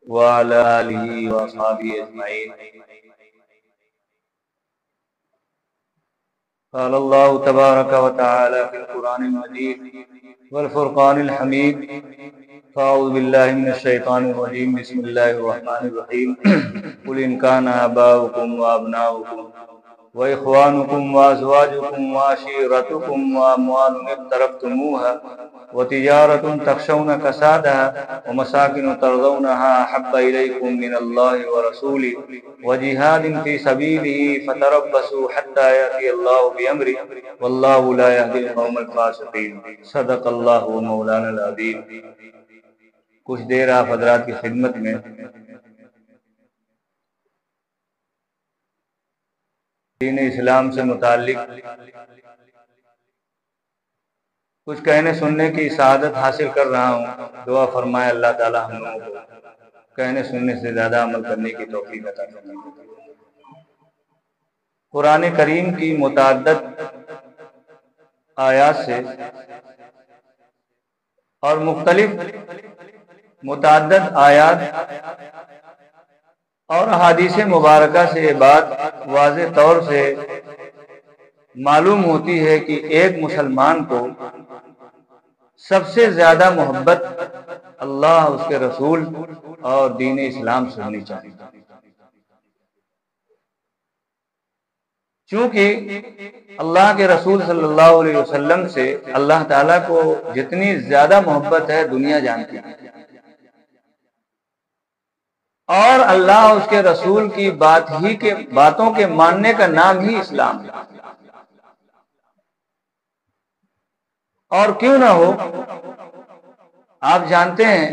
وعلى آله وأصحابه أجمعين. قال الله تبارك وتعالى في القرآن المجيد والفرقان الحميد. فأعوذ بالله من الشيطان الرجيم. بسم الله الرحمن الرحيم. قل إن كان آباؤكم وأبناؤكم وإخوانكم وأزواجكم وعشيرتكم وأموال اقترفتموها وتجارة تخشون كسادها ومساكن ترضونها أحب إليكم من الله ورسوله وجهاد في سبيله فتربصوا حتى يأتي الله بأمره والله لا يهدي القوم الفاسقين. صدق اللہ مولانا العظیم. کچھ دیر آپ حضرات کی خدمت میں دین اسلام سے متعلق کچھ کہنے سننے کی سعادت حاصل کر رہا ہوں. دعا فرمائے اللہ تعالی ہم لوگوں کو کہنے سننے سے زیادہ عمل کرنے کی توفیق عطا فرمائے. قرآن کریم کی متعدد آیات سے اور مختلف متعدد آیات اور احادیث مبارکہ سے یہ بات واضح طور سے معلوم ہوتی ہے کہ ایک مسلمان کو سب سے زیادہ محبت اللہ، اس کے رسول اور دین اسلام سے ہونی چاہیے. چونکہ اللہ کے رسول صلی اللہ علیہ وسلم سے اللہ تعالیٰ کو جتنی زیادہ محبت ہے دنیا جانتی ہے، اور اللہ اس کے رسول کی باتوں کے ماننے کا نام ہی اسلام ہے. اور کیوں نہ ہو، آپ جانتے ہیں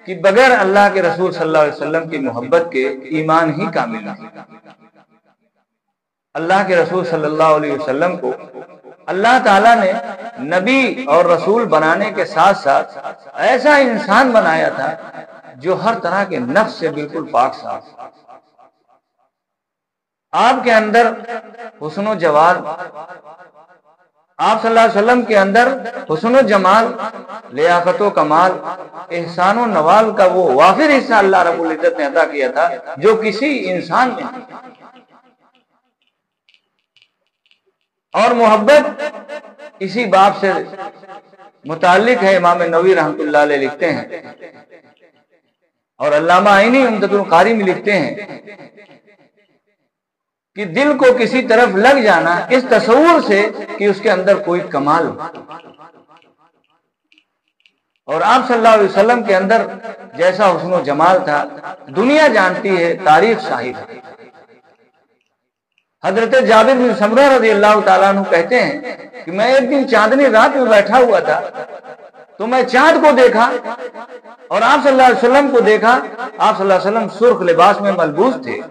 کہ بغیر اللہ کے رسول صلی اللہ علیہ وسلم کی محبت کے ایمان ہی کامل نہیں. اللہ کے رسول صلی اللہ علیہ وسلم کو اللہ تعالیٰ نے نبی اور رسول بنانے کے ساتھ ساتھ ایسا انسان بنایا تھا جو ہر طرح کے نفس سے بالکل پاک صاف. آپ کے اندر حسن و جمال، آپ صلی اللہ علیہ وسلم کے اندر حسن و جمال، لیاقت و کمال، احسان و نوال کا وہ وافر حصہ اللہ رب العزت نے عطا کیا تھا جو کسی انسان میں. اور محبت اسی باب سے متعلق ہے. امام نووی رحمۃ اللہ علیہ لکھتے ہیں اور علامہ عینی عمدۃ القاری میں لکھتے ہیں کہ دل کو کسی طرف لگ جانا اس تصور سے کہ اس کے اندر کوئی کمال ہو. اور آپ صلی اللہ علیہ وسلم کے اندر جیسا حسن و جمال تھا دنیا جانتی ہے، تاریخ شاہد ہے. حضرت جابر بن سمرہ رضی اللہ تعالیٰ عنہ کہتے ہیں کہ میں ایک دن چاندنی رات میں بیٹھا ہوا تھا تو میں چاند کو دیکھا اور آپ صلی اللہ علیہ وسلم کو دیکھا. آپ صلی اللہ علیہ وسلم سرخ لباس میں ملبوس تھے.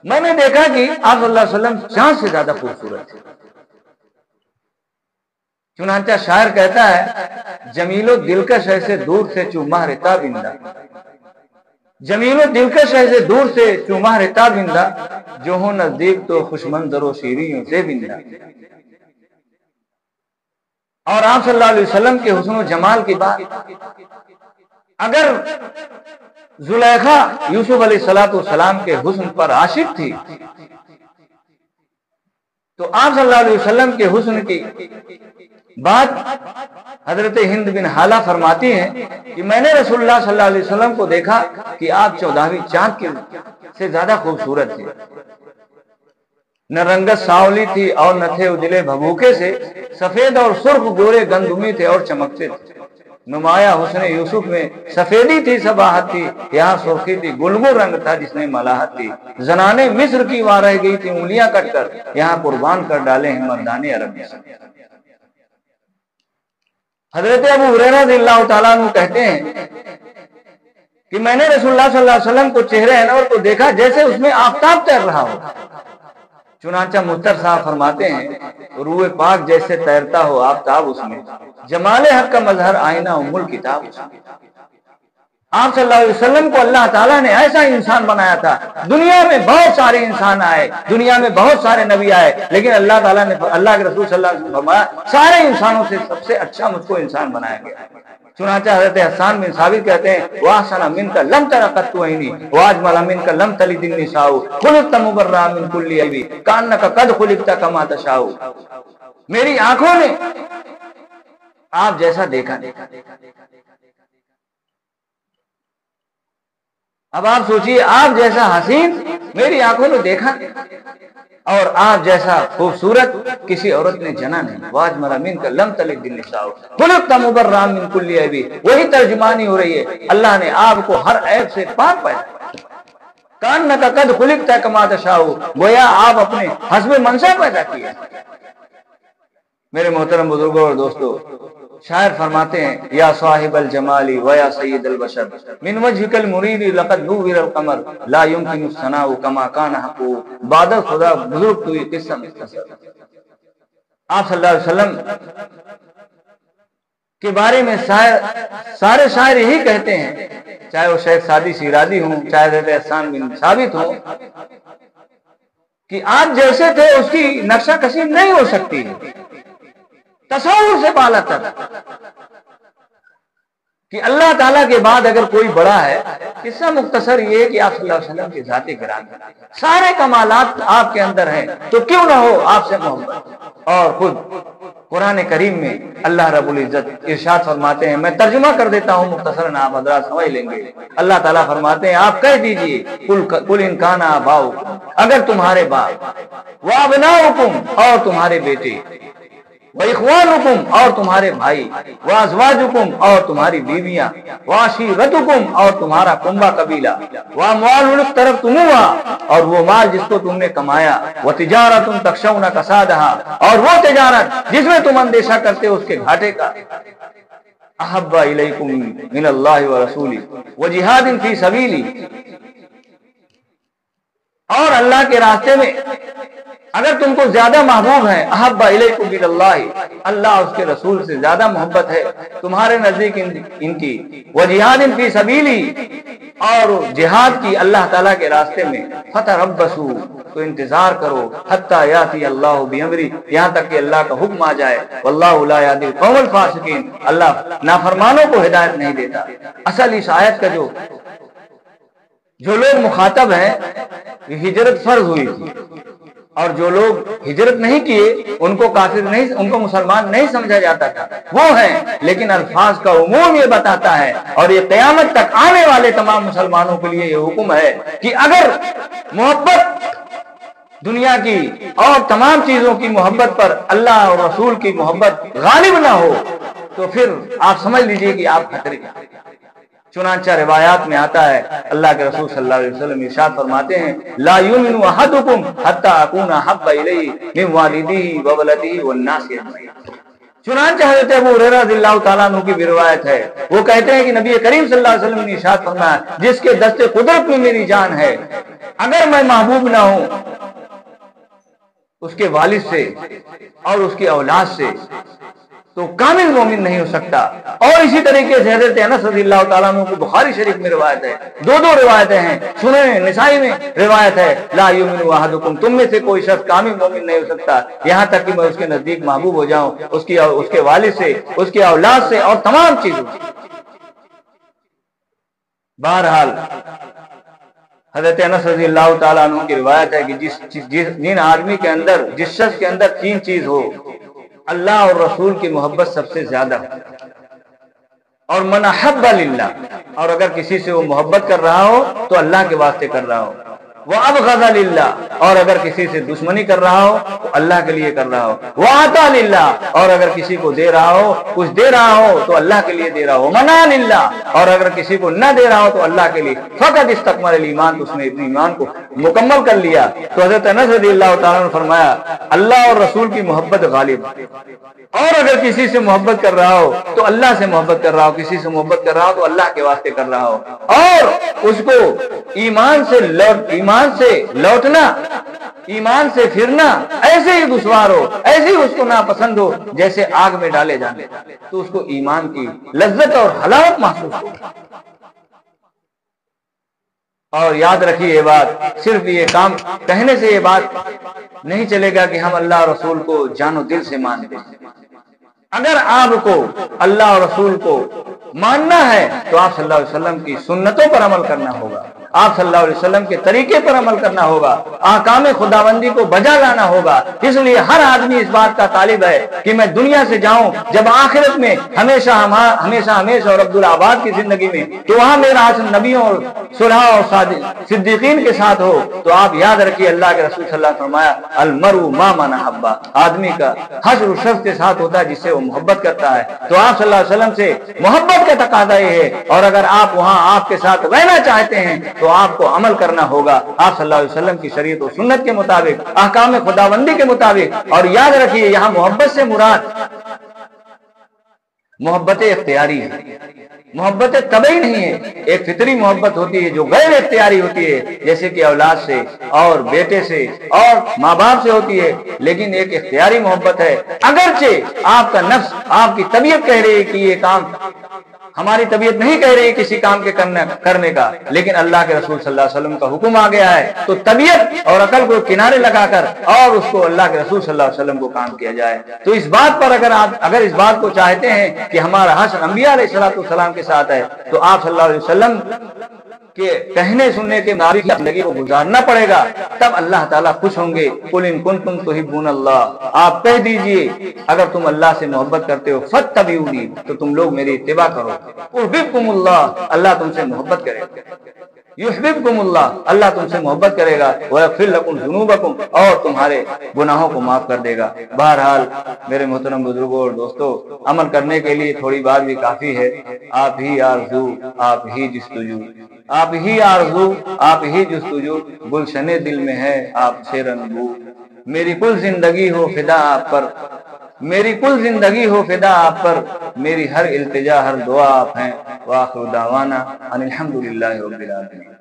میں نے دیکھا کہ آپ صلی اللہ علیہ وسلم چاند سے زیادہ خوبصورت تھے. چنانچہ شاعر کہتا ہے جمیل و دلکش ایسے دور سے چومہ رتا بندہ، جمیل و دلکش ایسے دور سے چومہ رتا بندہ، جو ہو نزدیک تو خوش منظر و شیرینوں سے بندہ. اور آپ صلی اللہ علیہ وسلم کے حسن و جمال کی بات اگر زلیخا یوسف علیہ السلام کے حسن پر عاشق تھی تو آپ صلی اللہ علیہ وسلم کے حسن کی بات حضرت ہند بن حالہ فرماتی ہیں کہ میں نے رسول اللہ صلی اللہ علیہ وسلم کو دیکھا کہ آپ 14ویں چاند سے زیادہ خوبصورت تھے. نہ رنگت سانولی تھی اور نہ تھے اجلے بھبوکے سے، سفید اور سرخ گورے گندمی تھے اور چمکتے تھے. نمایاں حسن یوسف میں سفیدی تھی، صباحت تھی، یہاں سرخی تھی، گلگل رنگ تھا جس میں ملاحت تھی. زنانے مصر کی وہاں رہ گئی تھی انگلیاں کٹ کر، یہاں قربان کر ڈالے ہیں مردانے عرب. حضرت ابو ہریرہ رضی اللہ تعالیٰ عنہ کہتے ہیں کہ میں نے رسول اللہ صلی اللہ علیہ وسلم کو چہرے انور کو دیکھا جیسے اس میں آفتاب تیر رہا ہو. چنانچہ مستر صاحب فرماتے ہیں روح پاک جیسے تیرتا ہو آفتاب اس میں، جمال حق کا مظہر آئینہ ام الکتاب. آپ صلی اللہ علیہ وسلم کو اللہ تعالیٰ نے ایسا انسان بنایا تھا. دنیا میں بہت سارے انسان آئے، دنیا میں بہت سارے نبی آئے، لیکن اللہ تعالیٰ نے، اللہ کے رسول صلی اللہ علیہ وسلم نے فرمایا سارے انسانوں سے سب سے اچھا مجھ کو انسان بنایا گیا. چنانچہ حضرت حسان بن ثابت کہتے ہیں وَأَحْسَنَ مِنْكَ لَمْ تَرَ قَطُّ عَيْنِي وَأَجْمَلَ مِنْكَ لَمْ تَلِدِ النِّسَاءُ خُلِقْتَ مُبَرَّأً مِنْ كُلِّ عَيْبٍ كَأَنَّكَ قَدْ خُلِقْتَ كَمَا تَشَاءُ. میری آنکھوں نے آپ جیسا دیکھا نہیں. اب آپ سوچئے آپ جیسا حسین میری آنکھوں نے دیکھا نہیں، اور آپ جیسا خوبصورت کسی عورت نے جنا نہیں. وَأَجْمَلَ مِنْكَ لَمْ تَلِدِ النِّسَاءُ خُلِقْتَ مُبَرَّأً مِنْ كُلِّ عَيْبٍ. وہی ترجمانی ہو رہی ہے، اللہ نے آپ کو ہر عیب سے پاک پایا. كَأَنَّكَ قَدْ خُلِقْتَ كَمَا تَشَاءُ، گویا آپ اپنے حسب منشا پیدا کیے. میرے محترم بزرگوں اور دوستو، شاعر فرماتے ہیں یا صاحب الجمال و یا سید البشر من وجهك المرید لقد نور القمر لا يمكن الثناء كما كان حقه. بادل خدا بزرگ تو یہ قصہ مختصر. آپ صلی اللہ علیہ وسلم کے بارے میں سارے شاعر یہی کہتے ہیں، چاہے وہ شیخ سعدی شیرازی ہوں، چاہے حضرت حسان بن ثابت ہوں، کہ آپ جیسے تھے اس کی نقشہ کشی نہیں ہو سکتی، تصور سے بالا تر. کہ اللہ تعالیٰ کے بعد اگر کوئی بڑا ہے، قصہ مختصر یہ ہے کہ آپ صلی اللہ علیہ وسلم کی ذات گرامی سارے کمالات آپ کے اندر ہیں، تو کیوں نہ ہو آپ سے محبت. اور خود قرآن کریم میں اللہ رب العزت ارشاد فرماتے ہیں، میں ترجمہ کر دیتا ہوں مختصراً، آپ حضرات سمجھ لیں گے. اللہ تعالیٰ فرماتے ہیں آپ کہہ دیجئے قل ان کان آباؤکم، اگر تمہارے باپ، وابناؤکم اور تمہارے بیٹے، وَإِخْوَانُكُمْ اور تمہارے بھائی، وَأَزْوَاجُكُمْ اور تمہاری بیویاں، وَعَشِيرَتُكُمْ اور تمہارا کنبہ قبیلہ، وَأَمْوَالٌ اقْتَرَفْتُمُوهَا اور وہ مال جس کو تم نے کمایا، وَتِجَارَةٌ تَخْشَوْنَ كَسَادَهَا اور وہ تجارت جس میں تم اندیشہ کرتے ہو اس کے گھاٹے کا، أَحَبَّ إِلَيْكُمْ مِنَ اللَّهِ وَرَسُولِهِ وَجِهَادٍ فِي سَبِيلِهِ. اور اللہ کے راستے میں اگر تم کو زیادہ محبوب ہیں، احب الیکم من اللہ، اللہ اس کے رسول سے زیادہ محبت ہے تمہارے نزدیک ان کی، وجہاد فی سبیلی اور جہاد کی اللہ تعالیٰ کے راستے میں، فتربصوا تو انتظار کرو، حتی یاتی اللہ بامری یہاں تک کہ اللہ کا حکم آ جائے، واللہ لا یہدی القوم الفاسقین اللہ نافرمانوں کو ہدایت نہیں دیتا. اصل اس آیت کا جو لوگ مخاطب ہیں، ہجرت فرض ہوئی تھی، اور جو لوگ ہجرت نہیں کیے ان کو کافر نہیں، ان کو مسلمان نہیں سمجھا جاتا تھا، وہ ہیں. لیکن الفاظ کا عموم یہ بتاتا ہے، اور یہ قیامت تک آنے والے تمام مسلمانوں کے لیے یہ حکم ہے کہ اگر محبت دنیا کی اور تمام چیزوں کی محبت پر اللہ اور رسول کی محبت غالب نہ ہو تو پھر آپ سمجھ لیجئے کہ آپ خطرے میں. چنانچہ روایات میں آتا ہے اللہ کے رسول صلی اللہ علیہ وسلم ارشاد فرماتے ہیں لا یؤمن احدکم حتی اکون احب الیہ من والدہ وولدہ والناس اجمعین. چنانچہ حضرت ابو ہریرہ رضی اللہ تعالیٰ عنہ کی بھی روایت ہے، وہ کہتے ہیں کہ نبی کریم صلی اللہ علیہ وسلم نے ارشاد فرمایا جس کے دست قدرت میں میری جان ہے، اگر میں محبوب نہ ہوں اس کے والد سے اور اس کی اولاد سے تو کامل مومن نہیں ہو سکتا. اور اسی طریقے سے حضرت انس رضی اللہ تعالیٰ عنہ کو بخاری شریف میں روایت ہے، دو روایتیں ہیں، سنن نسائی میں روایت ہے لا یؤمن احدکم تم میں سے کوئی شخص کامل مومن نہیں ہو سکتا یہاں تک کہ میں اس کے نزدیک محبوب ہو جاؤں، اس کے والد سے، اس کی اولاد سے اور تمام چیزوں سے. بہرحال حضرت انس رضی اللہ تعالیٰ عنہ کی روایت ہے کہ جن آدمی کے اندر، جس شخص کے اندر تین چیز ہو، اللہ اور رسول کی محبت سب سے زیادہ، اور من احب للہ اور اگر کسی سے وہ محبت کر رہا ہو تو اللہ کے واسطے کر رہا ہو، وابغض للہ اور اگر کسی سے دشمنی کر رہا ہو تو اللہ کے لیے کر رہا ہو، واعطى للہ اور اگر کسی کو دے رہا ہو، کچھ دے رہا ہو تو اللہ کے لیے دے رہا ہو، منع للہ اور اگر کسی کو نہ دے رہا ہو تو اللہ کے لیے، فقط استکمل الایمان تو اس نے اپنے ایمان کو مکمل کر لیا. تو حضرت انس رضی اللہ تعالیٰ نے فرمایا اللہ اور رسول کی محبت غالب، اور اگر کسی سے محبت کر رہا ہو تو اللہ سے محبت کر رہا ہو، کسی سے محبت کر رہا ہو تو اللہ کے واسطے کر رہا ہو، اور اس کو ایمان سے لوٹنا، ایمان سے پھرنا ایسے ہی دشوار ہو، ایسے ہی اس کو ناپسند ہو جیسے آگ میں ڈالے جانے، تو اس کو ایمان کی لذت اور حلاوت محسوس ہو. اور یاد رکھیے یہ بات، صرف یہ کام کہنے سے یہ بات نہیں چلے گا کہ ہم اللہ اور رسول کو جان و دل سے مانتے ہیں. اگر آپ کو اللہ اور رسول کو ماننا ہے تو آپ صلی اللہ علیہ وسلم کی سنتوں پر عمل کرنا ہوگا، آپ صلی اللہ علیہ وسلم کے طریقے پر عمل کرنا ہوگا، احکام خداوندی کو بجا لانا ہوگا۔ اس لیے ہر آدمی اس بات کا طالب ہے کہ میں دنیا سے جاؤں جب آخرت میں ہمیشہ اور عبدالآباد کی زندگی میں تو وہاں میرا حشر نبیوں اور صلحاء اور صدیقین کے ساتھ ہو۔ تو آپ یاد رکھیے اللہ کے رسول صلی اللہ علیہ وسلم فرمایا المرء مع من احب، آدمی کا حشر اس شخص کے ساتھ ہوتا ہے جس سے وہ محبت کرتا ہے۔ تو آپ صلی اللہ علیہ وسلم سے محبت کا تقاضا یہ ہے، اور اگر آپ وہاں آپ کے ساتھ رہنا چاہتے ہیں تو آپ کو عمل کرنا ہوگا آپ صلی اللہ علیہ وسلم کی شریعت و سنت کے مطابق، احکام خداوندی کے مطابق۔ اور یاد رکھیے یہاں محبت سے مراد محبت اختیاری ہے، محبت طبعی نہیں ہے۔ ایک فطری محبت ہوتی ہے جو غیر اختیاری ہوتی ہے، جیسے کہ اولاد سے اور بیٹے سے اور ماں باپ سے ہوتی ہے، لیکن ایک اختیاری محبت ہے۔ اگرچہ آپ کا نفس، آپ کی طبیعت کہہ رہی ہے کہ یہ کام، ہماری طبیعت نہیں کہہ رہی کسی کام کے کرنے کا، لیکن اللہ کے رسول صلی اللہ علیہ وسلم کا حکم آ گیا ہے، تو طبیعت اور عقل کو کنارے لگا کر اور اس کو اللہ کے رسول صلی اللہ علیہ وسلم کو کام کیا جائے۔ تو اس بات پر اگر اس بات کو چاہتے ہیں کہ ہمارا حشر انبیاء علیہ السلام کے ساتھ ہے، تو آپ صلی اللہ علیہ وسلم کہ کہنے سننے کے مطابق زندگی کو گزارنا پڑے گا، تب اللہ تعالیٰ خوش ہوں گے۔ قل ان کنتم تحبون اللہ، آپ کہہ دیجئے اگر تم اللہ سے محبت کرتے ہو فاتبعونی، تو تم لوگ میری اتباع کرو۔ یحببکم اللہ، اللہ تم سے محبت کرے گا۔ یحببکم اللہ، اللہ تم سے محبت کرے گا۔ ویغفر لکم ذنوبکم، اور تمہارے گناہوں کو معاف کر دے گا۔ بہرحال میرے محترم بزرگوں اور دوستوں، عمل کرنے کے لیے تھوڑی بات بھی کافی ہے۔ آپ ہی آرزو، آپ ہی جستجو، آپ ہی آرزو، آپ ہی جستجو، گلشن دل میں ہے آپ سے رنگو۔ میری کل زندگی ہو فدا آپ پر، میری کل زندگی ہو فدا آپ پر، میری ہر التجا ہر دعا آپ ہیں۔ وآخر دعوانا ان الحمدللہ رب العالمین۔